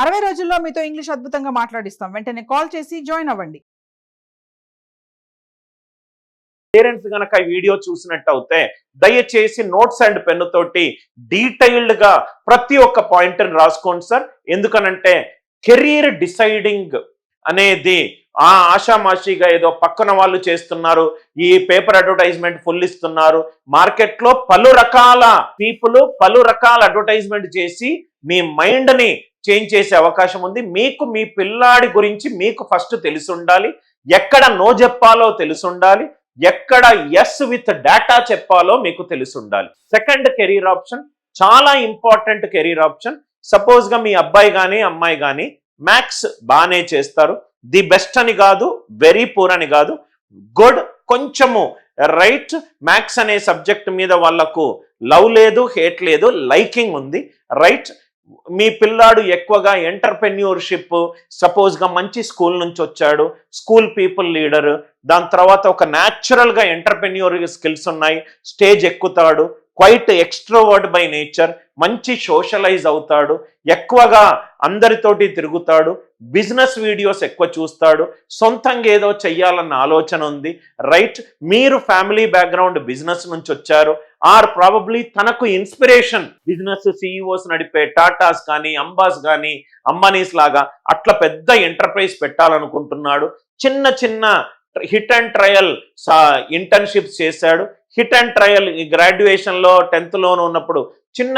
60 రోజుల్లో మీతో ఇంగ్లీష్ అద్భుతంగా మాట్లాడిస్తాం. వెంటనే కాల్ చేసి జాయిన్ అవ్వండి. పేరెంట్స్ గనక ఈ వీడియో చూసినట్టు అవుతే దయచేసి నోట్స్ అండ్ పెన్ను తోటి డీటెయిల్డ్ గా ప్రతి ఒక్క పాయింట్ రాసుకోండి సార్. ఎందుకనంటే కెరీర్ డిసైడింగ్ అనేది ఆషామాషిగా ఏదో పక్కన వాళ్ళు చేస్తున్నారు, ఈ పేపర్ అడ్వర్టైజ్మెంట్ ఫుల్ ఇస్తున్నారు, మార్కెట్లో పలు రకాల పీపుల్ పలు రకాల అడ్వర్టైజ్మెంట్ చేసి మీ మైండ్ ని చేంజ్ చేసే అవకాశం ఉంది. మీకు మీ పిల్లాడి గురించి మీకు ఫస్ట్ తెలిసి ఉండాలి, ఎక్కడ నో చెప్పాలో తెలిసి ఉండాలి, ఎక్కడ ఎస్ విత్ డేటా చెప్పాలో మీకు తెలిసి ఉండాలి. సెకండ్ కెరీర్ ఆప్షన్ చాలా ఇంపార్టెంట్ కెరీర్ ఆప్షన్. సపోజ్ గా మీ అబ్బాయి కానీ అమ్మాయి కానీ మ్యాథ్స్ బాగానే చేస్తారు, ది బెస్ట్ అని కాదు, వెరీ పూర్ అని కాదు, గుడ్, కొంచెము రైట్. మ్యాథ్స్ అనే సబ్జెక్ట్ మీద వాళ్ళకు లవ్ లేదు, హేట్ లేదు, లైకింగ్ ఉంది, రైట్. మీ పిల్లాడు ఎక్కువగా ఎంటర్ప్రెన్యూర్షిప్, సపోజ్ గా మంచి స్కూల్ నుంచి వచ్చాడు, స్కూల్ పీపుల్ లీడర్, దాని తర్వాత ఒక న్యాచురల్ గా ఎంటర్ప్రెన్యూర్ స్కిల్స్ ఉన్నాయి, స్టేజ్ ఎక్కుతాడు, క్వైట్ ఎక్స్ట్రోవర్డ్ బై నేచర్, మంచి సోషలైజ్ అవుతాడు, ఎక్కువగా అందరితోటి తిరుగుతాడు, బిజినెస్ వీడియోస్ ఎక్కువ చూస్తాడు, సొంతంగా ఏదో చెయ్యాలన్న ఆలోచన ఉంది, రైట్. మీరు ఫ్యామిలీ బ్యాక్గ్రౌండ్ బిజినెస్ నుంచి వచ్చారు, ఆర్ ప్రాబబ్లీ తనకు ఇన్స్పిరేషన్ బిజినెస్ సిఇఓస్ నడిపే టాటాస్ కానీ అంబాస్ కానీ అంబానీస్ లాగా అట్లా పెద్ద ఎంటర్ప్రైజ్ పెట్టాలనుకుంటున్నాడు, చిన్న చిన్న హిట్ అండ్ ట్రయల్ ఇంటర్న్షిప్స్ చేశాడు, హిట్ అండ్ ట్రయల్ గ్రాడ్యుయేషన్ లో 10th లోను ఉన్నప్పుడు చిన్న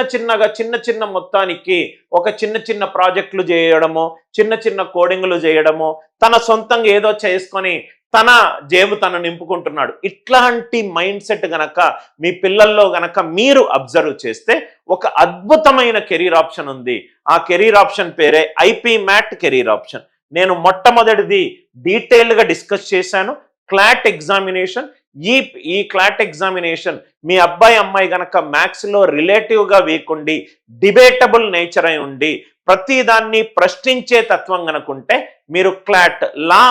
చిన్న మొత్తానికి ఒక చిన్న ప్రాజెక్టులు చేయడము, చిన్న కోడింగ్లు చేయడము, తన సొంతంగా ఏదో చేసుకొని తన జేబు తను నింపుకుంటున్నాడు. ఇట్లాంటి మైండ్ సెట్ గనక మీ పిల్లల్లో గనక మీరు అబ్జర్వ్ చేస్తే ఒక అద్భుతమైన కెరీర్ ఆప్షన్ ఉంది. ఆ కెరీర్ ఆప్షన్ పేరే ఐపీ మ్యాట్ కెరీర్ ఆప్షన్. నేను మొట్టమొదటిది డీటెయిల్గా డిస్కస్ చేశాను, క్లాట్ ఎగ్జామినేషన్. ఈ క్లాట్ ఎగ్జామినేషన్ మీ అబ్బాయి అమ్మాయి గనక మ్యాథ్స్ లో రిలేటివ్ గా వీక్ ఉండి, డిబేటబుల్ నేచర్ అయి ఉండి, ప్రతిదాన్ని ప్రశ్నించే తత్వం గనుకుంటే మీరు క్లాట్ లా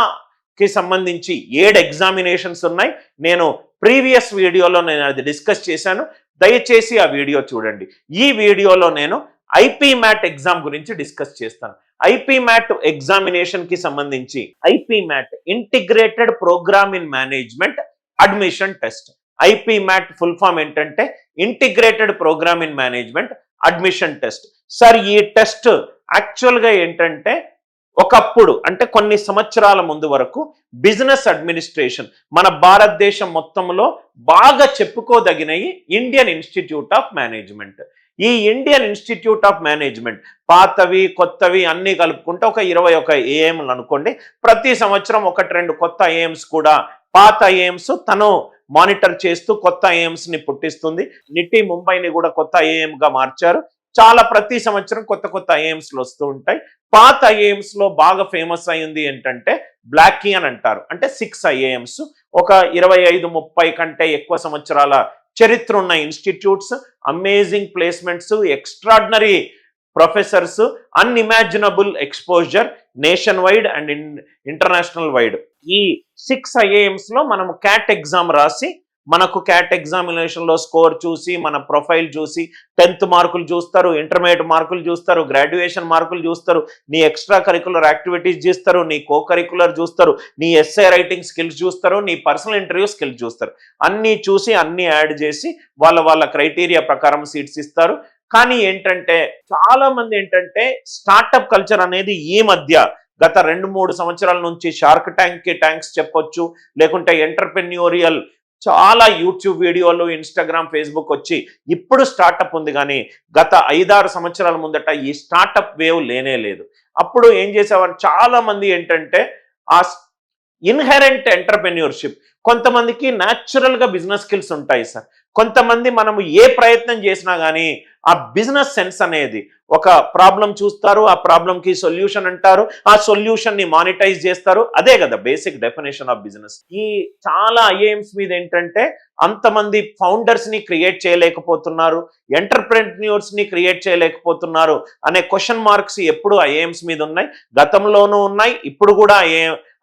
కి సంబంధించి 7 ఎగ్జామినేషన్స్ ఉన్నాయి. నేను ప్రీవియస్ వీడియోలో నేను అది డిస్కస్ చేశాను, దయచేసి ఆ వీడియో చూడండి. ఈ వీడియోలో నేను ఐపీ మ్యాట్ ఎగ్జామ్ గురించి డిస్కస్ చేస్తాను. ఐపీ మ్యాట్ ఎగ్జామినేషన్ కి సంబంధించి IPMAT integrated programme in management admission test. IPMAT full form ఏంటంటే integrated programme in management admission test. Sir ఈ టెస్ట్ యాక్చువల్గా ఏంటంటే ఒకప్పుడు అంటే కొన్ని సంవత్సరాల ముందు వరకు బిజినెస్ అడ్మినిస్ట్రేషన్ మన భారతదేశం మొత్తంలో బాగా చెప్పుకోదగినవి ఇండియన్ ఇన్స్టిట్యూట్ ఆఫ్ మేనేజ్మెంట్. ఈ ఇండియన్ ఇన్స్టిట్యూట్ ఆఫ్ మేనేజ్మెంట్ పాతవి కొత్తవి అన్ని కలుపుకుంటే ఒక 21 ఏఎంలు అనుకోండి. ప్రతి సంవత్సరం 1-2 కొత్త ఏఎంస్ కూడా పాత ఏఎంస్ తను మానిటర్ చేస్తూ కొత్త ఏఎంస్ ని పుట్టిస్తుంది. నిటి ముంబైని కూడా కొత్త ఏఎం గా మార్చారు. చాలా ప్రతి సంవత్సరం కొత్త ఐఏఎంస్ వస్తూ ఉంటాయి. పాత ఐఏఎంస్ లో బాగా ఫేమస్ అయింది ఏంటంటే బ్లాకీ అని అంటారు. అంటే 6 ఐఏఎంస్, ఒక 25-30 కంటే ఎక్కువ సంవత్సరాల చరిత్ర ఉన్న institutes, amazing placements, extraordinary professors, unimaginable exposure nation wide and international wide. ఈ 6 ఐఏఎంస్ లో మనం క్యాట్ ఎగ్జామ్ రాసి, మనకు క్యాట్ ఎగ్జామినేషన్ లో స్కోర్ చూసి, మన ప్రొఫైల్ చూసి 10th మార్కులు చూస్తారు, ఇంటర్మీడియట్ మార్కులు చూస్తారు, గ్రాడ్యుయేషన్ మార్కులు చూస్తారు, నీ ఎక్స్ట్రా కరికులర్ యాక్టివిటీస్ చూస్తారు, నీ కో కరికులర్ చూస్తారు, నీ ఎస్ఏ రైటింగ్ స్కిల్స్ చూస్తారు, నీ పర్సనల్ ఇంటర్వ్యూ స్కిల్స్ చూస్తారు. అన్నీ చూసి అన్ని యాడ్ చేసి వాళ్ళ క్రైటీరియా ప్రకారం సీట్స్ ఇస్తారు. కానీ ఏంటంటే చాలా మంది ఏంటంటే స్టార్టప్ కల్చర్ అనేది ఈ మధ్య గత 2-3 సంవత్సరాల నుంచి షార్క్ ట్యాంక్ కి థ్యాంక్స్ చెప్పొచ్చు, లేకుంటే ఎంటర్ప్రెన్యూరియల్ చాలా యూట్యూబ్ వీడియోలు, ఇన్స్టాగ్రామ్, ఫేస్బుక్ వచ్చి ఇప్పుడు స్టార్టప్ ఉంది. కానీ గత 5-6 సంవత్సరాల ముందట ఈ స్టార్టప్ వేవ్ లేనే లేదు. అప్పుడు ఏం చేసేవారు చాలా మంది ఏంటంటే ఆ ఇన్హెరెంట్ ఎంటర్ప్రెన్యూర్షిప్, కొంతమందికి న్యాచురల్ గా బిజినెస్ స్కిల్స్ ఉంటాయి సార్. కొంతమంది మనము ఏ ప్రయత్నం చేసినా కానీ ఆ బిజినెస్ సెన్స్ అనేది, ఒక ప్రాబ్లం చూస్తారు, ఆ ప్రాబ్లంకి సొల్యూషన్ అంటారు, ఆ సొల్యూషన్ ని మానిటైజ్ చేస్తారు. అదే కదా బేసిక్ డెఫినేషన్ ఆఫ్ బిజినెస్. ఈ చాలా ఐఏఎంస్ మీద ఏంటంటే అంతమంది ఫౌండర్స్ ని క్రియేట్ చేయలేకపోతున్నారు, ఎంటర్ప్రెన్యూర్స్ ని క్రియేట్ చేయలేకపోతున్నారు అనే క్వశ్చన్ మార్క్స్ ఎప్పుడు ఐఏఎంస్ మీద ఉన్నాయి. గతంలోనూ ఉన్నాయి, ఇప్పుడు కూడా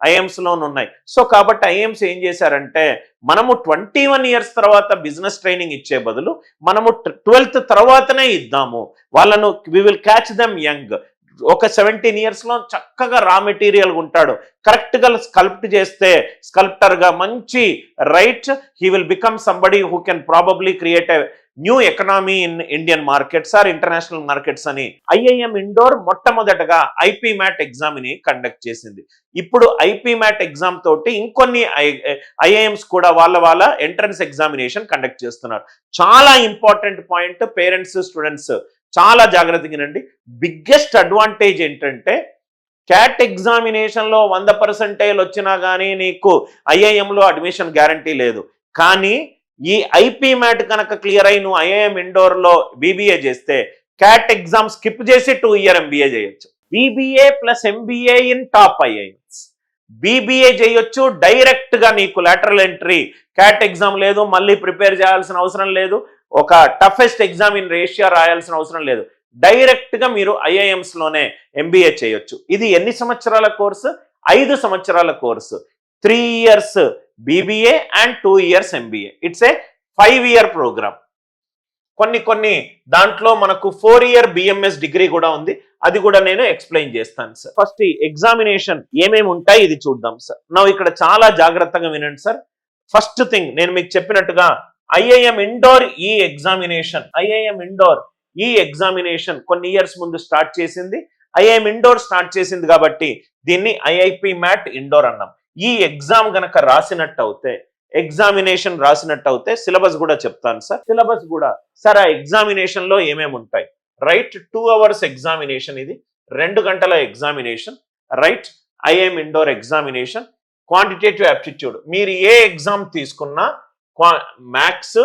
ఐఏఎంస్ లోనూ ఉన్నాయి. సో కాబట్టి ఐఏఎంస్ ఏం చేశారంటే మనము 21 years తర్వాత బిజినెస్ ట్రైనింగ్ ఇచ్చే బదులు మనము 12th తర్వాతనే ఇద్దాము వాళ్ళను. We will catch them young. ఒక 17 years లో చక్కగా రా మెటీరియల్ ఉంటాడు, కరెక్ట్ గా స్కల్ప్ట్ చేస్తే స్కల్ప్టర్ గా మంచి right he will become somebody who can probably create a new economy in Indian markets or international markets అని ఐఐఎం ఇండోర్ మొట్టమొదటగా ఐపీ మ్యాట్ ఎగ్జామ్ ని కండక్ట్ చేసింది. ఇప్పుడు ఐపీ మ్యాట్ ఎగ్జామ్ తోటి ఇంకొన్ని ఐఐఎంస్ కూడా వాళ్ళ ఎంట్రన్స్ ఎగ్జామినేషన్ కండక్ట్ చేస్తున్నారు. చాలా ఇంపార్టెంట్ పాయింట్, పేరెంట్స్ స్టూడెంట్స్ చాలా జాగ్రత్తగా వినండి. బిగ్గెస్ట్ అడ్వాంటేజ్ ఏంటంటే క్యాట్ ఎగ్జామినేషన్ లో 100% వచ్చినా కానీ నీకు ఐఐఎంలో అడ్మిషన్ గ్యారంటీ లేదు. కానీ ఈ ఐపీ మ్యాట్ కనుక క్లియర్ అయి నువ్వు ఐఐఎం ఇండోర్ లో బీబీఏ చేస్తే క్యాట్ ఎగ్జామ్ స్కిప్ చేసి 2 year ఎంబీఏ చేయొచ్చు. BBA plus MBA in top IIMs. BBA చేయొచ్చు డైరెక్ట్ గా, నీకు లాటరల్ ఎంట్రీ క్యాట్ ఎగ్జామ్ లేదు, మళ్ళీ ప్రిపేర్ చేయాల్సిన అవసరం లేదు, ఒక టఫెస్ట్ ఎగ్జామ్ ఇన్ ఏషియా రాయాల్సిన అవసరం లేదు. డైరెక్ట్ గా మీరు ఐఐఎంస్ లోనే ఎంబీఏ చేయొచ్చు. ఇది ఎన్ని సంవత్సరాల కోర్సు? 5 సంవత్సరాల course. 3 years BBA and 2 years MBA. It's a 5 year programme. కొన్ని దాంట్లో మనకు 4 year బిఎంఎస్ డిగ్రీ కూడా ఉంది, అది కూడా నేను ఎక్స్ప్లెయిన్ చేస్తాను సార్. ఫస్ట్ ఎగ్జామినేషన్ ఏమేమి ఉంటాయి ఇది చూద్దాం సార్. నా ఇక్కడ చాలా జాగ్రత్తగా వినండి సార్. ఫస్ట్ థింగ్ నేను మీకు చెప్పినట్టుగా ఐఐఎం ఇండోర్ ఈ ఎగ్జామినేషన్ కొన్ని ఇయర్స్ ముందు స్టార్ట్ చేసింది. ఐఐఎం ఇండోర్ స్టార్ట్ చేసింది కాబట్టి దీన్ని ఐఐపి మ్యాట్ ఇండోర్ అన్నాం. ఈ ఎగ్జామ్ గనక ఎగ్జామినేషన్ రాసినట్టు అవుతే సిలబస్ కూడా చెప్తాను సార్. సిలబస్ కూడా సార్ ఆ ఎగ్జామినేషన్ లో ఏమేమి ఉంటాయి? రైట్ 2 hours ఎగ్జామినేషన్, ఇది 2 గంటల examination. Right IIM Indore examination, quantitative aptitude. మీరు ఏ ఎగ్జామ్ తీసుకున్నా మ్యాథ్స్,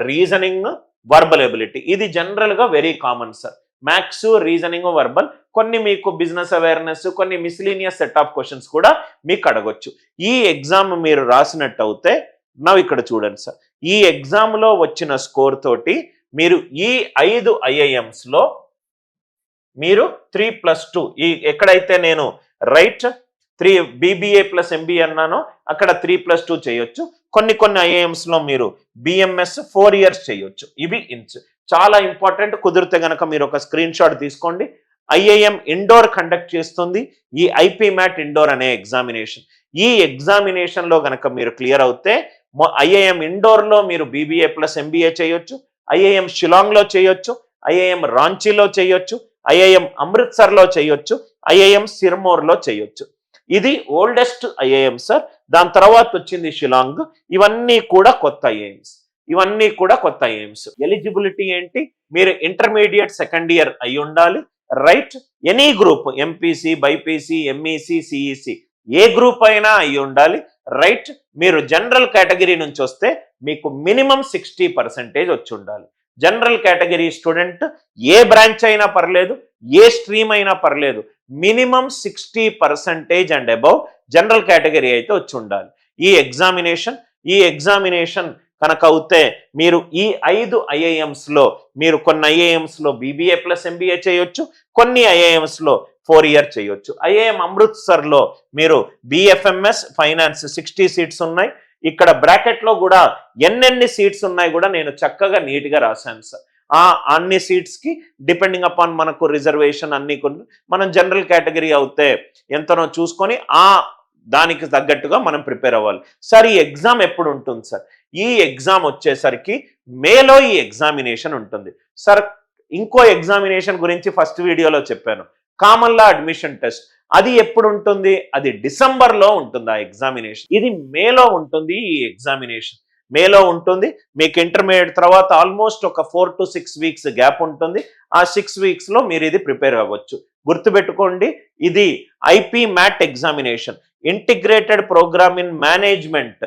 రీజనింగ్, వర్బల్ ఎబిలిటీ, ఇది జనరల్ గా very common sir. Maths, reasoning, verbal, కొన్ని మీకు బిజినెస్ అవేర్నెస్, కొన్ని మిస్లీనియస్ సెట్ ఆఫ్ క్వశ్చన్స్ కూడా మీకు అడగొచ్చు. ఈ ఎగ్జామ్ మీరు రాసినట్టు అవుతే ఇక్కడ చూడండి సార్, ఈ ఎగ్జామ్ లో వచ్చిన స్కోర్ తోటి మీరు ఈ 5 ఐఐఎంస్ లో మీరు 3+2 ఈ ఎక్కడైతే నేను రైట్ 3 బీబీఏ ప్లస్ ఎంబీఏ అన్నానో అక్కడ 3+2 చేయొచ్చు. కొన్ని ఐఐఎంస్ లో మీరు బిఎంఎస్ 4 years చేయొచ్చు. ఇవి చాలా ఇంపార్టెంట్. కుదిరితే గనక మీరు ఒక స్క్రీన్ షాట్ తీసుకోండి. ఐఐఎం ఇండోర్ కండక్ట్ చేస్తుంది ఈ ఐపీ మ్యాట్ ఇండోర్ అనే ఎగ్జామినేషన్. ఈ ఎగ్జామినేషన్ లో గనక మీరు క్లియర్ అవుతే ఐఐఎం ఇండోర్ లో మీరు బీబీఏ ప్లస్ ఎంబీఏ చేయొచ్చు, ఐఐఎం షిలాంగ్ లో చేయొచ్చు, ఐఐఎం రాంచీలో చేయొచ్చు, ఐఐఎం అమృత్సర్ లో చేయొచ్చు, ఐఐఎం సిర్మోర్ లో చేయొచ్చు. ఇది ఓల్డెస్ట్ ఐఐఎం సార్. దాని తర్వాత వచ్చింది షిలాంగ్. ఇవన్నీ కూడా కొత్త ఐఐఎంస్. ఎలిజిబిలిటీ ఏంటి? మీరు ఇంటర్మీడియట్ 2nd year అయి ఉండాలి. Right any group, MPC, BiPC, MEC, CEC, ఏ గ్రూప్ అయినా అయి ఉండాలి. రైట్ మీరు జనరల్ కేటగిరీ నుంచి వస్తే మీకు మినిమం 60% వచ్చి ఉండాలి. జనరల్ కేటగిరీ స్టూడెంట్ ఏ బ్రాంచ్ అయినా పర్లేదు, ఏ స్ట్రీమ్ అయినా పర్లేదు, minimum 60% and above general category అయితే వచ్చి ఉండాలి. ఈ ఎగ్జామినేషన్ కనుక అవుతే మీరు ఈ 5 ఐఐఎంస్ లో మీరు కొన్ని ఐఐఎంస్ లో బీబీఏ ప్లస్ ఎంబీఏ చేయొచ్చు, కొన్ని ఐఐఎంస్ లో 4 year చేయొచ్చు. ఐఐఎం అమృత్సర్ లో మీరు బిఎఫ్ఎంఎస్ ఫైనాన్స్ 60 seats ఉన్నాయి. ఇక్కడ బ్రాకెట్ లో కూడా ఎన్నెన్ని సీట్స్ ఉన్నాయి కూడా నేను చక్కగా నీట్ గా రాశాను సార్. అన్ని సీట్స్ కి డిపెండింగ్ అపాన్ మనకు రిజర్వేషన్ అన్ని మనం జనరల్ కేటగిరీ అవుతే ఎంతనో చూసుకొని దానికి తగ్గట్టుగా మనం ప్రిపేర్ అవ్వాలి. సార్ ఈ ఎగ్జామ్ ఎప్పుడు ఉంటుంది సార్? ఈ ఎగ్జామ్ వచ్చేసరికి మేలో ఈ ఎగ్జామినేషన్ ఉంటుంది సార్. ఇంకో ఎగ్జామినేషన్ గురించి ఫస్ట్ వీడియోలో చెప్పాను, కామన్ లా అడ్మిషన్ టెస్ట్. అది ఎప్పుడు ఉంటుంది? అది డిసెంబర్లో ఉంటుంది ఆ ఎగ్జామినేషన్. ఇది మేలో ఉంటుంది. ఈ ఎగ్జామినేషన్ మేలో ఉంటుంది. మీకు ఇంటర్మీడియట్ తర్వాత ఆల్మోస్ట్ ఒక 4 to 6 weeks గ్యాప్ ఉంటుంది. ఆ 6 weeks లో మీరు ఇది ప్రిపేర్ అవ్వచ్చు. గుర్తుపెట్టుకోండి, ఇది IP mat examination, integrated programme in management,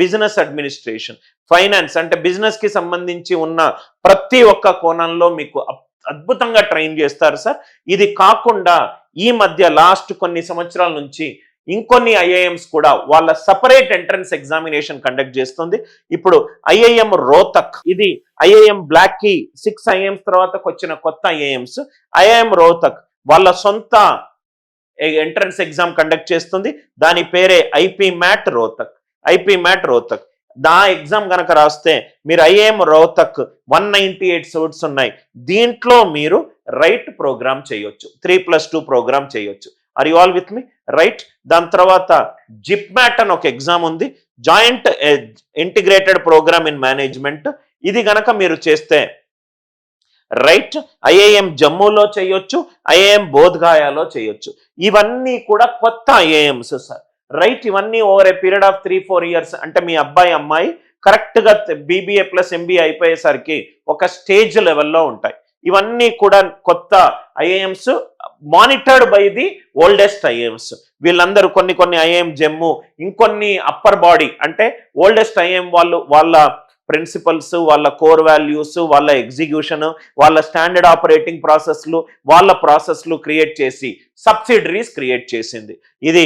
business administration, finance, అంటే బిజినెస్ కి సంబంధించి ఉన్న ప్రతి ఒక్క కోణంలో మీకు అద్భుతంగా ట్రైన్ చేస్తారు సార్. ఇది కాకుండా ఈ మధ్య లాస్ట్ కొన్ని సంవత్సరాల నుంచి ఇంకొన్ని ఐఐఎంస్ కూడా వాళ్ళ సపరేట్ ఎంట్రన్స్ ఎగ్జామినేషన్ కండక్ట్ చేస్తుంది. ఇప్పుడు ఐఐఎం రోహ్తక్, ఇది ఐఐఎం బ్లాక్ కి 6 ఐఐఎంస్ తర్వాత వచ్చిన కొత్త ఐఐఎంస్. ఐఐఎం రోహ్తక్ వాళ్ళ సొంత ఎంట్రన్స్ ఎగ్జామ్ కండక్ట్ చేస్తుంది. దాని పేరే ఐపీ మ్యాట్ రోహ్తక్. దా ఎగ్జామ్ గనక రాస్తే మీరు ఐఐఎం రోహ్తక్ 198 seats ఉన్నాయి. దీంట్లో మీరు రైట్ ప్రోగ్రామ్ చేయొచ్చు, 3+2 ప్రోగ్రామ్ చేయొచ్చు. Are you all with me? Right. దాని తర్వాత జిప్మ్యాట్ అని ఒక ఎగ్జామ్ ఉంది, joint integrated programme in management. ఇది గనక మీరు చేస్తే రైట్ ఐఐఎం జమ్మూలో చేయొచ్చు, ఐఐఎం బోధ్గాయాలో చేయొచ్చు. ఇవన్నీ కూడా కొత్త ఐఐఎంస్ సార్. రైట్, ఇవన్నీ over a period of 3-4 years, అంటే మీ అబ్బాయి అమ్మాయి కరెక్ట్ గా BBA ప్లస్ MBA అయిపోయేసరికి ఒక స్టేజ్ లెవెల్లో ఉంటాయి. ఇవన్నీ కూడా కొత్త IIMs, monitored by the oldest IIMs. వీళ్ళందరూ కొన్ని ఐఐఎం జమ్మూ, ఇంకొన్ని అప్పర్ బాడీ అంటే ఓల్డెస్ట్ ఐఐఎం వాళ్ళ ప్రిన్సిపల్స్, వాళ్ళ కోర్ వాల్యూస్, వాళ్ళ ఎగ్జిక్యూషన్, వాళ్ళ స్టాండర్డ్ ఆపరేటింగ్ ప్రాసెస్లు క్రియేట్ చేసి సబ్సిడరీస్ క్రియేట్ చేసింది. ఇది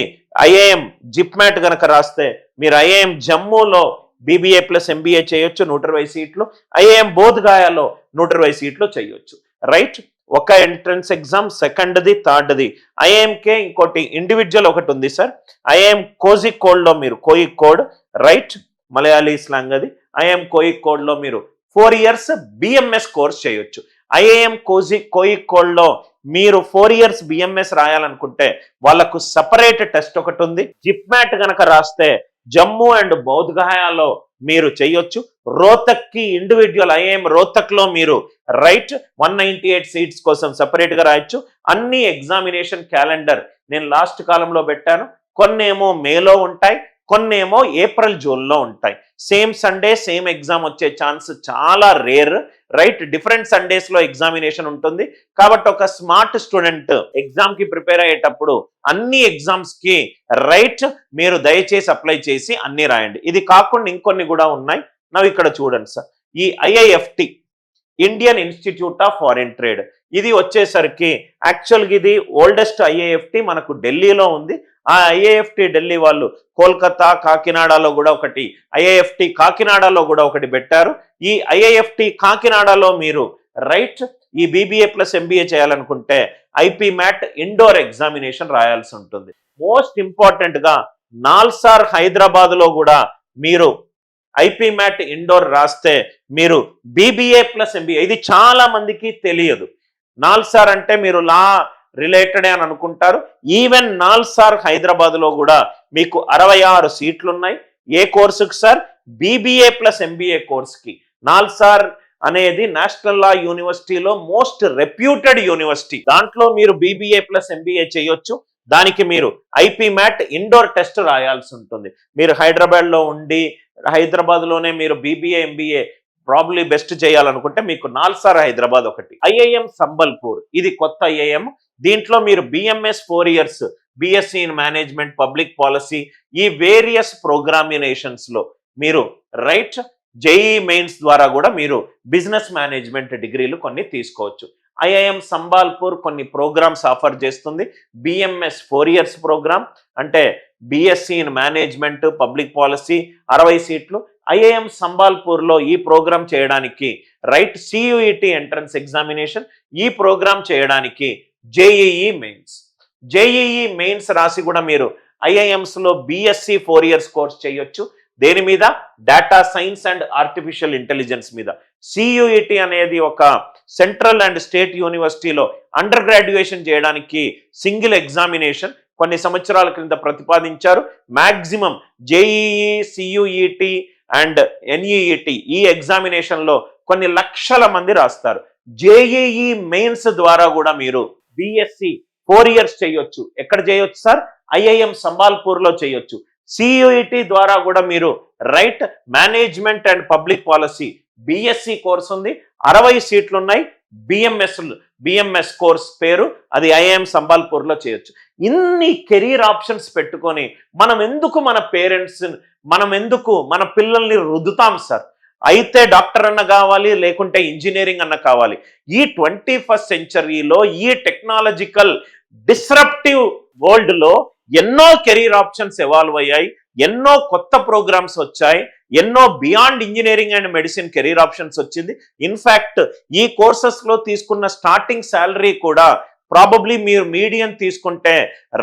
ఐఐఎం జిప్మ్యాట్ గనక రాస్తే మీరు ఐఐఎం జమ్మూలో BBA ప్లస్ MBA చేయొచ్చు 120 సీట్లు, ఐఐఎం బోధ్గాయాలో 120 సీట్లు చేయొచ్చు. రైట్, ఒక ఎంట్రన్స్ ఎగ్జామ్, సెకండ్ది, థర్డ్ది. ఐఐఎంకే ఇంకోటి ఇండివిజువల్ ఒకటి ఉంది సార్, ఐఐఎం కోజికోడ్లో మీరు కోయికోడ్, రైట్, మలయాళీ స్లాంగ్ అది. ఐఐఎం కోయికోడ్లో మీరు 4 ఇయర్స్ BMS కోర్స్ చేయొచ్చు. ఐఐఎం కోయికోడ్లో మీరు 4 ఇయర్స్ BMS రాయాలనుకుంటే వాళ్ళకు సపరేట్ టెస్ట్ ఒకటి ఉంది. జిప్మ్యాట్ గనక రాస్తే జమ్మూ అండ్ బౌద్గయాలో మీరు చేయొచ్చు. రోహ్తక్కి ఇండివిజువల్ ఐఐఎం రోహ్తక్లో మీరు రైట్ 198 సీట్స్ కోసం సపరేట్ గా రాయొచ్చు. అన్ని ఎగ్జామినేషన్ క్యాలెండర్ నేను లాస్ట్ కాలంలో పెట్టాను. కొన్నేమో మేలో ఉంటాయి, కొన్నేమో ఏప్రిల్ జూన్లో ఉంటాయి. సేమ్ సండే సేమ్ ఎగ్జామ్ వచ్చే ఛాన్స్ చాలా రేర్. రైట్, డిఫరెంట్ సండేస్ లో ఎగ్జామినేషన్ ఉంటుంది. కాబట్టి ఒక స్మార్ట్ స్టూడెంట్ ఎగ్జామ్ కి ప్రిపేర్ అయ్యేటప్పుడు అన్ని ఎగ్జామ్స్ కి రైట్ మీరు దయచేసి అప్లై చేసి అన్ని రాయండి. ఇది కాకుండా ఇంకొన్ని కూడా ఉన్నాయి. నవ్వు ఇక్కడ చూడండి సార్, ఈ IIFT Indian institute of foreign trade, ఇది వచ్చేసరికి యాక్చువల్గా ఇది ఓల్డెస్ట్ IIFT మనకు ఢిల్లీలో ఉంది. ఆ IIFT ఢిల్లీ వాళ్ళు కోల్కతా, కాకినాడలో కూడా ఒకటి, IIFT కాకినాడలో కూడా ఒకటి పెట్టారు. ఈ IIFT కాకినాడలో మీరు రైట్ ఈ BBA ప్లస్ MBA చేయాలనుకుంటే IP-MAT ఇండోర్ ఎగ్జామినేషన్ రాయాల్సి ఉంటుంది. మోస్ట్ ఇంపార్టెంట్ గా నాల్సార్ హైదరాబాద్ లో కూడా మీరు IP-MAT ఇండోర్ రాస్తే మీరు BBA ప్లస్ MBA, ఇది చాలా మందికి తెలియదు. నాల్సార్ అంటే మీరు లా రిలేటెడ్ అని అనుకుంటారు. ఈవెన్ నాల్సార్ హైదరాబాద్ లో కూడా మీకు 66 సీట్లు ఉన్నాయి. ఏ కోర్సుకి సార్? BBA ప్లస్ MBA కోర్స్కి. నాల్సార్ అనేది నేషనల్ లా యూనివర్సిటీలో మోస్ట్ రెప్యూటెడ్ యూనివర్సిటీ. దాంట్లో మీరు BBA ప్లస్ MBA చేయొచ్చు. దానికి మీరు IP-MAT ఇండోర్ టెస్ట్ రాయాల్సి ఉంటుంది. మీరు హైదరాబాద్ లో ఉండి హైదరాబాద్ లోనే మీరు BBA MBA ప్రాబ్లీ బెస్ట్ చేయాలనుకుంటే మీకు నాల్సార్ హైదరాబాద్ ఒకటి. IIM సంబల్పూర్, ఇది కొత్త IIM. దీంట్లో మీరు BMS 4 years, BSc in management, public policy, ఈ వేరియస్ ప్రోగ్రామినేషన్స్ లో మీరు రైట్ JEE మెయిన్స్ ద్వారా కూడా మీరు బిజినెస్ మేనేజ్మెంట్ డిగ్రీలు కొన్ని తీసుకోవచ్చు. IIM సంబాల్పూర్ కొన్ని ప్రోగ్రామ్స్ ఆఫర్ చేస్తుంది. BMS 4 ఇయర్స్ ప్రోగ్రామ్ అంటే BSc in management, public policy 60 సీట్లు. IIM సంబాల్పూర్లో ఈ ప్రోగ్రామ్ చేయడానికి రైట్ CUET ఎంట్రన్స్ ఎగ్జామినేషన్, ఈ ప్రోగ్రామ్ చేయడానికి JEE మెయిన్స్ రాసి కూడా మీరు IIMs లో BSc 4 ఇయర్స్ కోర్స్ చేయొచ్చు. దేని మీద? Data science and artificial intelligence మీద. CUET అనేది ఒక సెంట్రల్ అండ్ స్టేట్ యూనివర్సిటీలో అండర్ గ్రాడ్యుయేషన్ చేయడానికి సింగిల్ ఎగ్జామినేషన్ కొన్ని సంవత్సరాల క్రింద ప్రతిపాదించారు. Maximum JEE, CUET and NEET ఈ ఎగ్జామినేషన్ లో కొన్ని లక్షల మంది రాస్తారు. JEE మెయిన్స్ ద్వారా కూడా మీరు BSc 4 ఇయర్స్ చేయొచ్చు. ఎక్కడ చేయొచ్చు సార్? IIM సంబాల్పూర్ లో చేయొచ్చు. CUET ద్వారా కూడా మీరు right management and public policy BSc course ఉంది, 60 సీట్లు ఉన్నాయి. BMS కోర్స్ పేరు, అది IIM సంబాల్పూర్ లో చేయొచ్చు. ఇన్ని కెరీర్ ఆప్షన్స్ పెట్టుకొని మనం ఎందుకు మన పిల్లల్ని రుద్దుతాం సార్? అయితే డాక్టర్ అన్న కావాలి, లేకుంటే ఇంజనీరింగ్ అన్న కావాలి. ఈ 21st సెంచరీలో ఈ టెక్నాలజికల్ డిస్రప్టివ్ వరల్డ్ లో ఎన్నో కెరీర్ ఆప్షన్స్ ఎవాల్వ్ అయ్యాయి, ఎన్నో కొత్త ప్రోగ్రామ్స్ వచ్చాయి, ఎన్నో beyond engineering and medicine career options వచ్చింది. ఇన్ఫాక్ట్ ఈ కోర్సెస్ లో తీసుకున్న స్టార్టింగ్ శాలరీ కూడా ప్రాబబ్లీ మీరు మీడియన్ తీసుకుంటే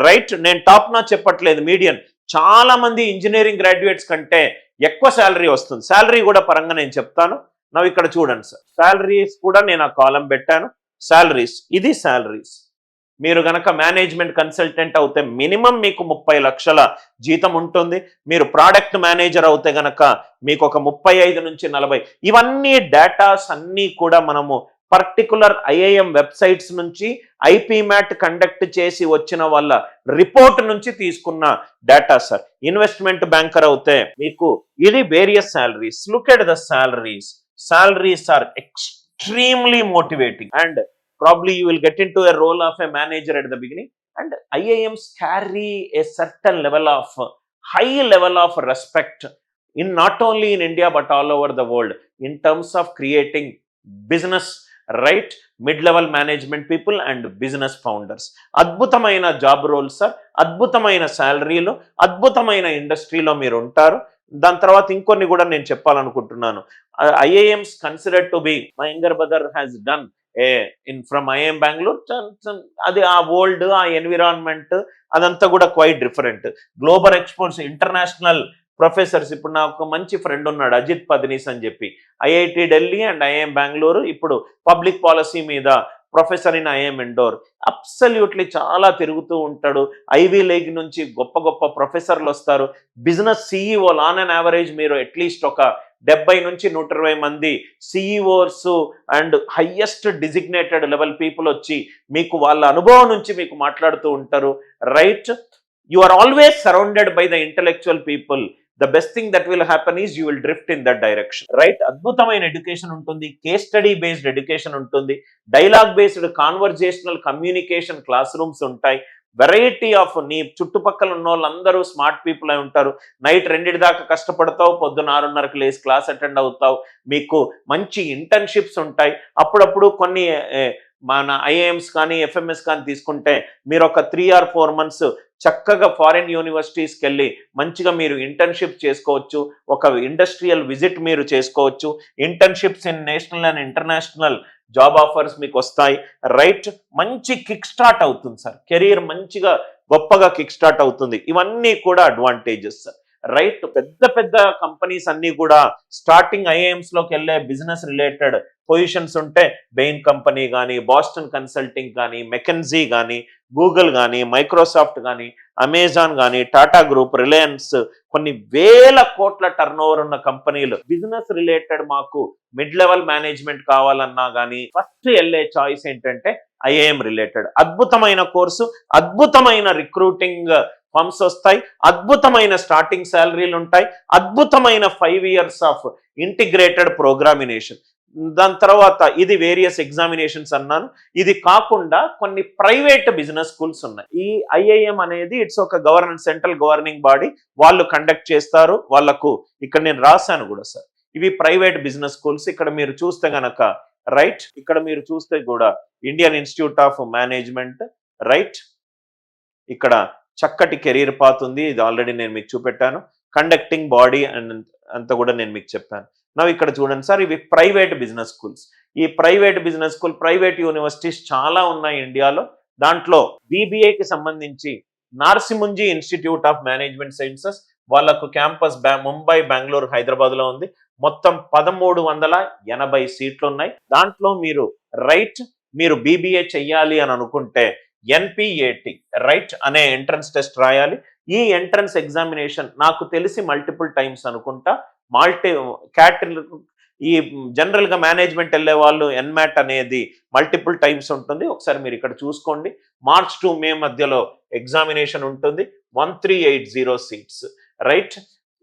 రైట్, నేను టాప్ నా చెప్పట్లేదు, మీడియన్ చాలా మంది ఇంజనీరింగ్ గ్రాడ్యుయేట్స్ కంటే ఎక్కువ శాలరీ వస్తుంది. శాలరీ కూడా పరంగా నేను చెప్తాను. ఇక్కడ చూడండి సార్, శాలరీస్ కూడా నేను ఆ కాలం పెట్టాను. శాలరీస్, ఇది శాలరీస్. మీరు గనక మేనేజ్మెంట్ కన్సల్టెంట్ అవుతే మినిమం మీకు 30 లక్షల జీతం ఉంటుంది. మీరు ప్రోడక్ట్ మేనేజర్ అవుతే గనక మీకు ఒక 35 నుంచి 40. ఇవన్నీ డేటాస్ అన్నీ కూడా మనము పర్టికులర్ ఐఐఎం వెబ్సైట్స్ నుంచి ఐపీమ్యాట్ కండక్ట్ చేసి వచ్చిన వాళ్ళ రిపోర్ట్ నుంచి తీసుకున్న డేటా సార్. ఇన్వెస్ట్మెంట్ బ్యాంకర్ అవుతే మీకు ఇది various salaries. Look at the salaries. Salaries are extremely motivating, and probably you will get into a role of a manager at the beginning, and IIMs carry a certain level of high level of respect in not only in India but all over the world in terms of creating business, right? Mid-level management people and business founders. అద్భుతమైన job roles sir, అద్భుతమైన శాలరీలు, అద్భుతమైన ఇండస్ట్రీలో మీరు ఉంటారు. దాని తర్వాత ఇంకొన్ని కూడా నేను చెప్పాలనుకుంటున్నాను. IIMs considered to be, my younger brother has done from IIM Bangalore, అది ఆ వరల్డ్, ఆ ఎన్విరాన్మెంట్ అదంతా కూడా quite different. Global exports, international professors. ఇప్పుడు నాకు మంచి ఫ్రెండ్ ఉన్నాడు అజిత్ పద్నీస్ అని చెప్పి, IIT Delhi and IIM Bengaluru, ఇప్పుడు పబ్లిక్ పాలసీ మీద professor in IIM Indore. Absolutely చాలా తిరుగుతూ ఉంటాడు. ఐవీ లీగ్ నుంచి గొప్ప గొప్ప ప్రొఫెసర్లు వస్తారు. బిజినెస్ సిఇఓలు ఆన్ అన్ యావరేజ్ మీరు అట్లీస్ట్ ఒక 70 నుంచి 120 మంది CEOs and highest designated level people వచ్చి మీకు వాళ్ళ అనుభవం నుంచి మీకు మాట్లాడుతూ ఉంటారు. Right? You are always surrounded by the intellectual people. The best thing that will happen is you will drift in that direction. Right? అద్భుతమైన ఎడ్యుకేషన్ ఉంటుంది, కేస్ స్టడీ బేస్డ్ ఎడ్యుకేషన్ ఉంటుంది, dialogue based conversational communication classrooms ఉంటాయి. Variety of, నీ చుట్టుపక్కల ఉన్న వాళ్ళందరూ smart people అయి ఉంటారు. నైట్ 2 దాకా కష్టపడతావు, పొద్దున్న 6:30కి లేసి క్లాస్ అటెండ్ అవుతావు. మీకు మంచి ఇంటర్న్షిప్స్ ఉంటాయి. అప్పుడప్పుడు కొన్ని మన ఐఐఎమ్స్ కానీ ఎఫ్ఎంఎస్ కానీ తీసుకుంటే మీరు ఒక 3 or 4 months చక్కగా ఫారిన్ యూనివర్సిటీస్కి వెళ్ళి మంచిగా మీరు ఇంటర్న్షిప్ చేసుకోవచ్చు. ఒక ఇండస్ట్రియల్ విజిట్ మీరు చేసుకోవచ్చు. Internships in national and international job offers మీకు వస్తాయి. రైట్? మంచి కిక్ స్టార్ట్ అవుతుంది సార్, కెరీర్ మంచిగా గొప్పగా కిక్ స్టార్ట్ అవుతుంది. ఇవన్నీ కూడా అడ్వాంటేజెస్ సార్. రైట్? పెద్ద పెద్ద కంపెనీస్ అన్నీ కూడా స్టార్టింగ్ ఐఐఎమ్స్ లోకి వెళ్ళే బిజినెస్ రిలేటెడ్ పొజిషన్స్ ఉంటే బెయిన్ కంపెనీ కానీ, బాస్టన్ కన్సల్టింగ్ కానీ, మెకెన్జీ కానీ, గూగుల్ కానీ, మైక్రోసాఫ్ట్ కానీ, అమెజాన్ కానీ, టాటా గ్రూప్, రిలయన్స్, కొన్ని వేల కోట్ల టర్నోవర్ ఉన్న కంపెనీలు. బిజినెస్ రిలేటెడ్ మాకు మిడ్ లెవెల్ మేనేజ్మెంట్ కావాలన్నా కానీ ఫస్ట్ వెళ్ళే చాయిస్ ఏంటంటే ఐఐఎం రిలేటెడ్. అద్భుతమైన కోర్సు, అద్భుతమైన రిక్రూటింగ్ ఫర్మ్స్ వస్తాయి, అద్భుతమైన స్టార్టింగ్ శాలరీలు ఉంటాయి, అద్భుతమైన 5 years ఆఫ్ ఇంటిగ్రేటెడ్ ప్రోగ్రామినేషన్. దాని తర్వాత ఇది వేరియస్ ఎగ్జామినేషన్స్ అన్నాను. ఇది కాకుండా కొన్ని ప్రైవేట్ బిజినెస్ స్కూల్స్ ఉన్నాయి. ఈ ఐఐఎం అనేది ఇట్స్ ఒక గవర్నమెంట్ సెంట్రల్ గవర్నింగ్ బాడీ, వాళ్ళు కండక్ట్ చేస్తారు. వాళ్ళకు ఇక్కడ నేను రాశాను కూడా సార్, ఇవి ప్రైవేట్ బిజినెస్ స్కూల్స్. ఇక్కడ మీరు చూస్తే గనక, రైట్, ఇక్కడ మీరు చూస్తే కూడా Indian institute of management, right, ఇక్కడ చక్కటి కెరీర్ పాత్ ఉంది. ఇది ఆల్రెడీ నేను మీకు చూపెట్టాను. కండక్టింగ్ బాడీ అండ్ అంతా కూడా నేను మీకు చెప్పాను. నవ్వు ఇక్కడ చూడండి సార్, ఇవి ప్రైవేట్ బిజినెస్ స్కూల్స్. ఈ private business school, private universities చాలా ఉన్నాయి ఇండియాలో. దాంట్లో BBAకి సంబంధించి నార్సింహుంజీ ఇన్స్టిట్యూట్ ఆఫ్ మేనేజ్మెంట్ సైన్సెస్ వాళ్ళకు క్యాంపస్ ముంబై, బెంగళూరు, హైదరాబాద్లో ఉంది. మొత్తం 1380 సీట్లు ఉన్నాయి. దాంట్లో మీరు రైట్, మీరు BBA చెయ్యాలి అని అనుకుంటే NPAT, రైట్, అనే ఎంట్రన్స్ టెస్ట్ రాయాలి. ఈ ఎంట్రన్స్ ఎగ్జామినేషన్ నాకు తెలిసి మల్టిపుల్ టైమ్స్ అనుకుంటా. ఈ జనరల్గా మేనేజ్మెంట్ వెళ్ళే వాళ్ళు NMAT అనేది మల్టిపుల్ టైమ్స్ ఉంటుంది. ఒకసారి మీరు ఇక్కడ చూసుకోండి. March to May మధ్యలో ఎగ్జామినేషన్ ఉంటుంది. 1380 seats. Right?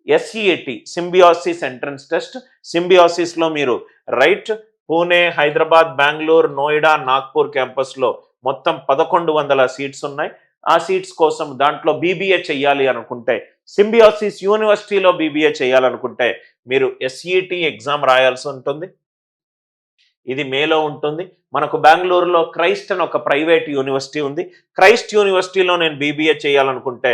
SEAT, Symbiosis entrance test. సింబియాసిస్లో మీరు రైట్, పూణే, హైదరాబాద్, బెంగళూరు, నోయిడా, నాగ్పూర్ క్యాంపస్లో మొత్తం 1100 సీట్స్ ఉన్నాయి. ఆ సీట్స్ కోసం దాంట్లో BBA చెయ్యాలి అనుకుంటే, సింబియాసిస్ యూనివర్సిటీలో BBA చేయాలనుకుంటే మీరు SET ఎగ్జామ్ రాయాల్సి ఉంటుంది. ఇది మేలో ఉంటుంది. మనకు బెంగళూరులో క్రైస్ట్ అని ఒక ప్రైవేట్ యూనివర్సిటీ ఉంది. క్రైస్ట్ యూనివర్సిటీలో నేను BBA చేయాలనుకుంటే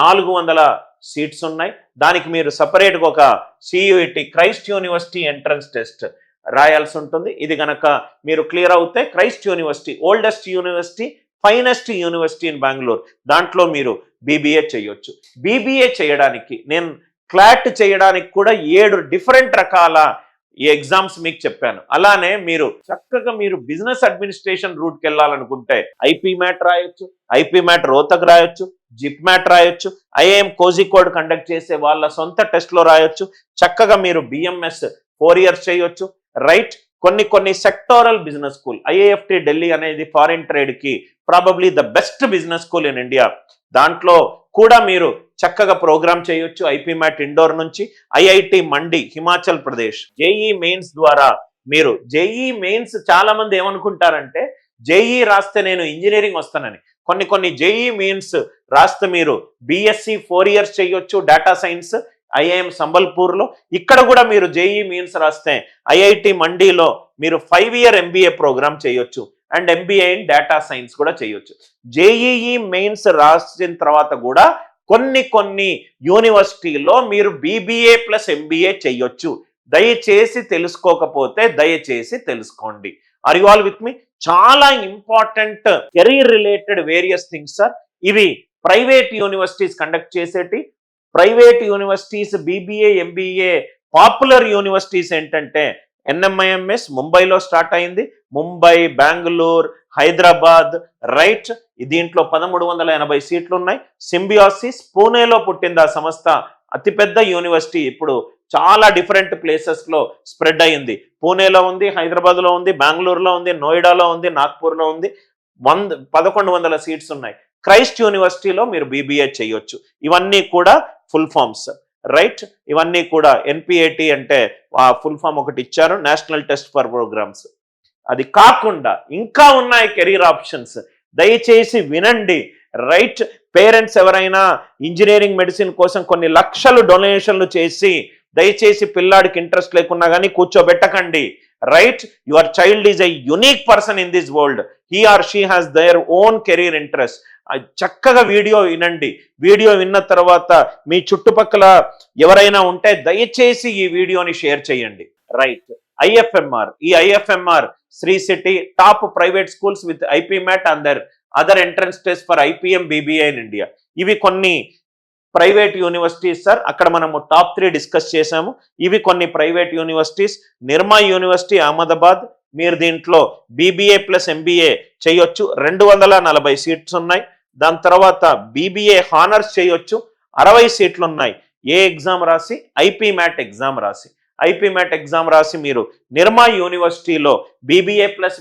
400 సీట్స్ ఉన్నాయి. దానికి మీరు సపరేట్గా ఒక CUET, Christ university entrance test రాయాల్సి ఉంటుంది. ఇది గనక మీరు క్లియర్ అవుతే Christ university, oldest university, finest university in Bengaluru, దాంట్లో మీరు BBA చేయొచ్చు. BBA చేయడానికి, నేను క్లాట్ చేయడానికి కూడా 7 డిఫరెంట్ రకాల ఈ ఎగ్జామ్స్ మీకు చెప్పాను. అలానే మీరు చక్కగా మీరు బిజినెస్ అడ్మినిస్ట్రేషన్ రూట్కి వెళ్ళాలనుకుంటే ఐపీ మ్యాట్ రాయొచ్చు, ఐపీ మ్యాట్ రోతక్ రాయొచ్చు, జిప్ మ్యాట్ రాయొచ్చు, ఐఐఎం కోజికోడ్ కండక్ట్ చేసే వాళ్ళ సొంత టెస్ట్లో రాయొచ్చు. చక్కగా మీరు బిఎంఎస్ 4 years చేయొచ్చు. రైట్, కొన్ని sectoral business school, IIFT Delhi అనేది ఫారిన్ ట్రేడ్ కి probably the best business school in India. దాంట్లో కూడా మీరు చక్కగా ప్రోగ్రామ్ చేయొచ్చు. ఐపీ మ్యాట్ ఇండోర్ నుంచి, ఐఐటి మండి హిమాచల్ ప్రదేశ్. జేఈ మెయిన్స్ ద్వారా మీరు జేఈ మెయిన్స్ చాలా మంది ఏమనుకుంటారంటే జేఈ రాస్తే నేను ఇంజనీరింగ్ వస్తానని. కొన్ని జేఈ మెయిన్స్ రాస్తే మీరు బిఎస్సి 4 years చేయొచ్చు, డేటా సైన్స్ ఐఐఎం సంబల్పూర్లో. ఇక్కడ కూడా మీరు జేఈ మెయిన్స్ రాస్తే ఐఐటి మండీలో మీరు 5 year ఎంబీఏ ప్రోగ్రామ్ చేయొచ్చు and MBA in data science కూడా చేయొచ్చు. జేఈఈ మెయిన్స్ రాసిన తర్వాత కూడా కొన్ని యూనివర్సిటీలో మీరు బీబీఏ ప్లస్ ఎంబీఏ చేయొచ్చు. దయచేసి తెలుసుకోకపోతే దయచేసి తెలుసుకోండి. ఆర్ యు ఆల్ విత్ మీ? చాలా important career related various things sir. ఇవి ప్రైవేట్ యూనివర్సిటీస్ కండక్ట్ చేసేటి. Private universities BBA MBA popular universities ఏంటంటే ఎన్ఎంఐఎంఎస్ ముంబైలో స్టార్ట్ అయింది, ముంబై, బెంగళూరు, హైదరాబాద్. రైట్, దీంట్లో 1380 సీట్లు ఉన్నాయి. సింబియాసిస్ పూణేలో పుట్టింది ఆ సంస్థ, అతిపెద్ద యూనివర్సిటీ. ఇప్పుడు చాలా డిఫరెంట్ ప్లేసెస్ లో స్ప్రెడ్ అయింది. పూణేలో ఉంది, హైదరాబాద్లో ఉంది, బెంగళూరులో ఉంది, నోయిడాలో ఉంది, నాగ్పూర్లో ఉంది. 1100 సీట్స్ ఉన్నాయి. క్రైస్ట్ యూనివర్సిటీలో మీరు బీబీఏ చేయొచ్చు. ఇవన్నీ కూడా ఫుల్ ఫామ్స్. రైట్, ఇవన్నీ కూడా ఎన్పిఏటి అంటే ఆ ఫుల్ ఫామ్ ఒకటి ఇచ్చారు, నేషనల్ టెస్ట్ ఫర్ ప్రోగ్రామ్స్. అది కాకుండా ఇంకా ఉన్నాయి కెరీర్ ఆప్షన్స్. దయచేసి వినండి. రైట్, పేరెంట్స్ ఎవరైనా ఇంజనీరింగ్ మెడిసిన్ కోసం కొన్ని లక్షలు డొనేషన్లు చేసి దయచేసి పిల్లాడికి ఇంట్రెస్ట్ లేకున్నా కానీ కూర్చోబెట్టకండి. Right, your child is a unique person in this world. He or she has their own career interest. చక్కగా వీడియో వినండి. వీడియో విన్న తర్వాత మీ చుట్టుపక్కల ఎవరైనా ఉంటే దయచేసి ఈ వీడియోని షేర్ చేయండి. రైట్, ఐఎఫ్ఎంఆర్, ఈ IFMR Sri city top private schools with IPMAT and the other entrance test for IPM BBA in India. ఇవి కొన్ని ప్రైవేట్ యూనివర్సిటీస్ సార్. అక్కడ మనము టాప్ 3 డిస్కస్ చేశాము. ఇవి కొన్ని ప్రైవేట్ యూనివర్సిటీస్. నిర్మా యూనివర్సిటీ అహ్మదాబాద్, మీరు దీంట్లో బీబీఏ ప్లస్ ఎంబీఏ చేయొచ్చు. 240 సీట్స్ ఉన్నాయి. దాని తర్వాత బీబీఏ హానర్స్ చేయొచ్చు, 60 సీట్లు ఉన్నాయి. ఏ ఎగ్జామ్ రాసి? ఐపీ మ్యాట్ ఎగ్జామ్ రాసి. ఐపీ మ్యాట్ ఎగ్జామ్ రాసి మీరు నిర్మా యూనివర్సిటీలో బీబీఏ ప్లస్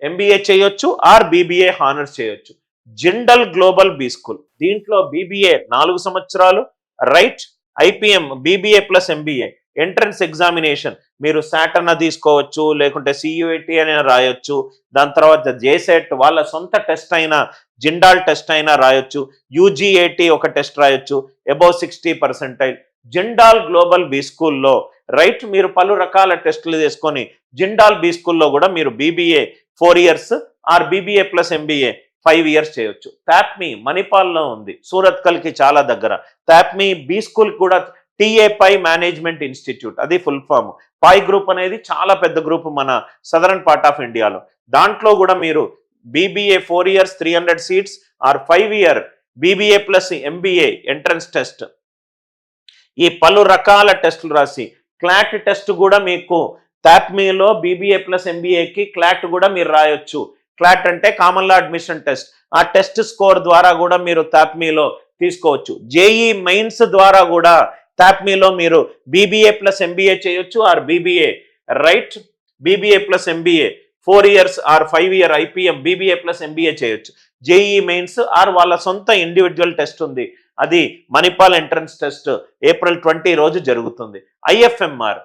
ఎంబీఏ చేయొచ్చు ఆర్ బీబీఏ హానర్స్ చేయొచ్చు. జిండల్ గ్లోబల్ బీ స్కూల్, దీంట్లో బీబీఏ 4 సంవత్సరాలు. Right, IPM BBA plus MBA entrance examination మీరు సాట్ అన్న తీసుకోవచ్చు, లేకుంటే సియుఐటి అని రాయొచ్చు. దాని తర్వాత జేసెట్ వాళ్ళ సొంత టెస్ట్ అయినా జిండాల్ టెస్ట్ అయినా రాయొచ్చు. యూజీఏటి ఒక టెస్ట్ రాయొచ్చు అబౌవ్ 60%. జిండాల్ గ్లోబల్ బీ స్కూల్లో రైట్ మీరు పలు రకాల టెస్టులు చేసుకొని జిండాల్ బీ స్కూల్లో కూడా మీరు BBA 4 years are BBA plus MBA 5 years చేయొచ్చు. తాప్మీ మణిపాల్లో ఉంది, సూరత్ కల్కి చాలా దగ్గర. తాప్మీ బీ స్కూల్ కూడా టీఏ పై మేనేజ్మెంట్ ఇన్స్టిట్యూట్, అది ఫుల్ ఫామ్. పాయ్ గ్రూప్ అనేది చాలా పెద్ద గ్రూప్ మన సదరన్ పార్ట్ ఆఫ్ ఇండియాలో. దాంట్లో కూడా మీరు BBA 4 years 300 seats or 5 year BBA plus MBA entrance test, ఈ పలు రకాల టెస్టులు రాసి క్లాట్ టెస్ట్ కూడా మీకు తాప్మీలో బీబీఏ ప్లస్ ఎంబీఏకి క్లాట్ కూడా మీరు రాయొచ్చు. క్లాట్ అంటే కామన్ లా అడ్మిషన్ టెస్ట్. ఆ టెస్ట్ స్కోర్ ద్వారా కూడా మీరు తాప్మీలో తీసుకోవచ్చు. జేఈ మెయిన్స్ ద్వారా కూడా తాప్మీలో మీరు బీబీఏ ప్లస్ ఎంబీఏ చేయొచ్చు or BBA. Right, BBA plus MBA 4 years or 5 year IPM BBA plus MBA చేయొచ్చు. జేఈ మెయిన్స్ ఆర్ వాళ్ళ సొంత ఇండివిజువల్ టెస్ట్ ఉంది, అది మణిపాల్ ఎంట్రన్స్ టెస్ట్ April 20 రోజు జరుగుతుంది. IFMR,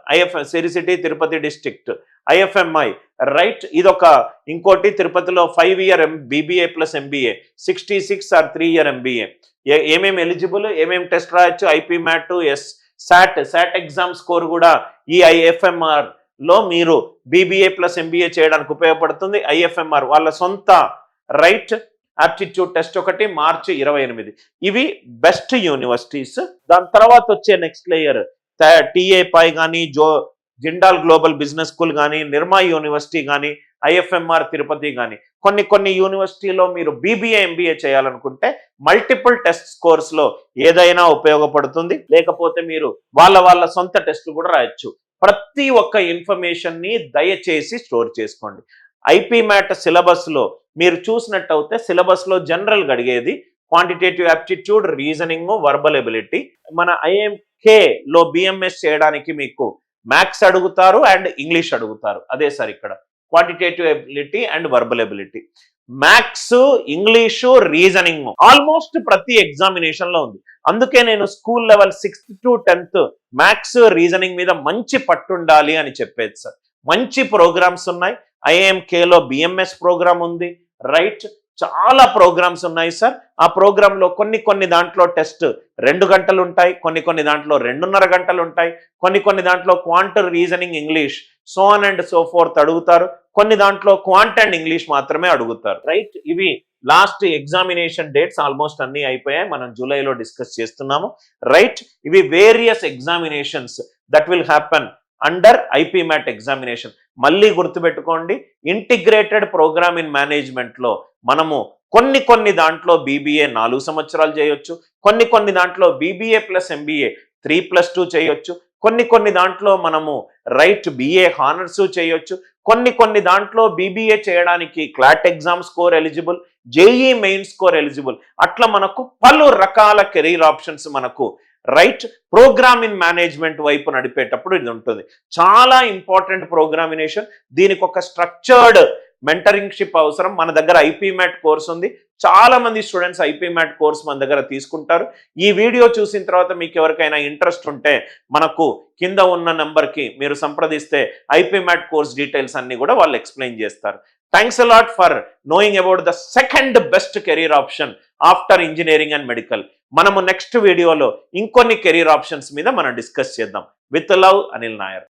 Sri City Tirupati district IFMI. Right, ఇదొక ఇంకోటి తిరుపతిలో 5 year BBA plus MBA 66 or 3 year MBA. ఏమేమి ఎలిజిబుల్, ఏమేమి టెస్ట్ రాయొచ్చు? IP MAT, SAT exam score కూడా ఈ ఐఎఫ్ఎంఆర్ లో మీరు బీబీఏ ప్లస్ ఎంబీఏ చేయడానికి ఉపయోగపడుతుంది. ఐఎఫ్ఎంఆర్ వాళ్ళ సొంత రైట్ ఆప్టిట్యూడ్ టెస్ట్ ఒకటి March 28. ఇవి బెస్ట్ యూనివర్సిటీస్. దాని తర్వాత వచ్చే నెక్స్ట్ లేయర్ టీఏ పై కానీ జిండాల్ గ్లోబల్ బిజినెస్ స్కూల్ కానీ నిర్మా యూనివర్సిటీ కానీ ఐఎఫ్ఎంఆర్ తిరుపతి కానీ కొన్ని యూనివర్సిటీలో మీరు బీబీఏ ఎంబీఏ చేయాలనుకుంటే మల్టిపుల్ టెస్ట్ స్కోర్స్ లో ఏదైనా ఉపయోగపడుతుంది. లేకపోతే మీరు వాళ్ళ సొంత టెస్ట్లు కూడా రాయొచ్చు. ప్రతి ఒక్క ఇన్ఫర్మేషన్ ని దయచేసి స్టోర్ చేసుకోండి. ఐపీ మ్యాట్ సిలబస్ లో మీరు చూసినట్టయితే సిలబస్ లో జనరల్ గా అడిగేది quantitative aptitude, reasoning, verbal ability. మన ఐఎంకే లో బిఎంఎస్ చేయడానికి మీకు మ్యాథ్స్ అడుగుతారు అండ్ ఇంగ్లీష్ అడుగుతారు. అదే సార్ ఇక్కడ quantitative ability and verbal ability. Maths, English, reasoning almost ప్రతి ఎగ్జామినేషన్ లో ఉంది. అందుకే నేను school level 6th to 10th maths, reasoning మీద మంచి పట్టుండాలి అని చెప్పేది సార్. మంచి ప్రోగ్రామ్స్ ఉన్నాయి. ఐఎంకేలో బిఎంఎస్ ప్రోగ్రామ్ ఉంది, రైట్. చాలా ప్రోగ్రామ్స్ ఉన్నాయి సార్. ఆ ప్రోగ్రామ్ లో కొన్ని దాంట్లో టెస్ట్ 2 గంటలు ఉంటాయి, కొన్ని దాంట్లో 2.5 గంటలు ఉంటాయి, కొన్ని దాంట్లో quant, reasoning, English, so on and so fourth అడుగుతారు. కొన్ని దాంట్లో క్వాంట్ అండ్ ఇంగ్లీష్ మాత్రమే అడుగుతారు, రైట్. ఇవి లాస్ట్ ఎగ్జామినేషన్ డేట్స్ ఆల్మోస్ట్ అన్ని అయిపోయాయి. మనం జూలైలో డిస్కస్ చేస్తున్నాము, రైట్. ఇవి various examinations that will happen under IP mat examination. మళ్ళీ గుర్తుపెట్టుకోండి, ఇంటిగ్రేటెడ్ ప్రోగ్రామ్ ఇన్ మేనేజ్మెంట్ లో మనము కొన్ని దాంట్లో బీబీఏ 4 సంవత్సరాలు చేయొచ్చు, కొన్ని దాంట్లో బీబీఏ ప్లస్ ఎంబీఏ 3+2 చేయొచ్చు, కొన్ని దాంట్లో మనము రైట్ బిఏ హానర్స్ చేయొచ్చు, కొన్ని దాంట్లో బీబీఏ చేయడానికి clot exam score eligible, JEE main score eligible. అట్లా మనకు పలు రకాల కెరీర్ ఆప్షన్స్ మనకు రైట్ ప్రోగ్రామ్ ఇన్ మేనేజ్మెంట్ వైపు నడిపేటప్పుడు ఇది ఉంటుంది. చాలా ఇంపార్టెంట్ ప్రోగ్రామినేషన్. దీనికి ఒక స్ట్రక్చర్డ్ మెంటరింగ్షిప్ అవసరం. మన దగ్గర ఐపీ మ్యాట్ కోర్స్ ఉంది. చాలా మంది స్టూడెంట్స్ ఐపీ మ్యాట్ కోర్స్ మన దగ్గర తీసుకుంటారు. ఈ వీడియో చూసిన తర్వాత మీకు ఎవరికైనా ఇంట్రెస్ట్ ఉంటే మనకు కింద ఉన్న నెంబర్కి మీరు సంప్రదిస్తే ఐపీ మ్యాట్ కోర్స్ డీటెయిల్స్ అన్ని కూడా వాళ్ళు ఎక్స్ప్లెయిన్ చేస్తారు. Thanks a lot for knowing about the second best career option after engineering and medical. మనము నెక్స్ట్ వీడియోలో ఇంకొన్ని కెరీర్ ఆప్షన్స్ మీద మనం డిస్కస్ చేద్దాం. With love, Anil Nair.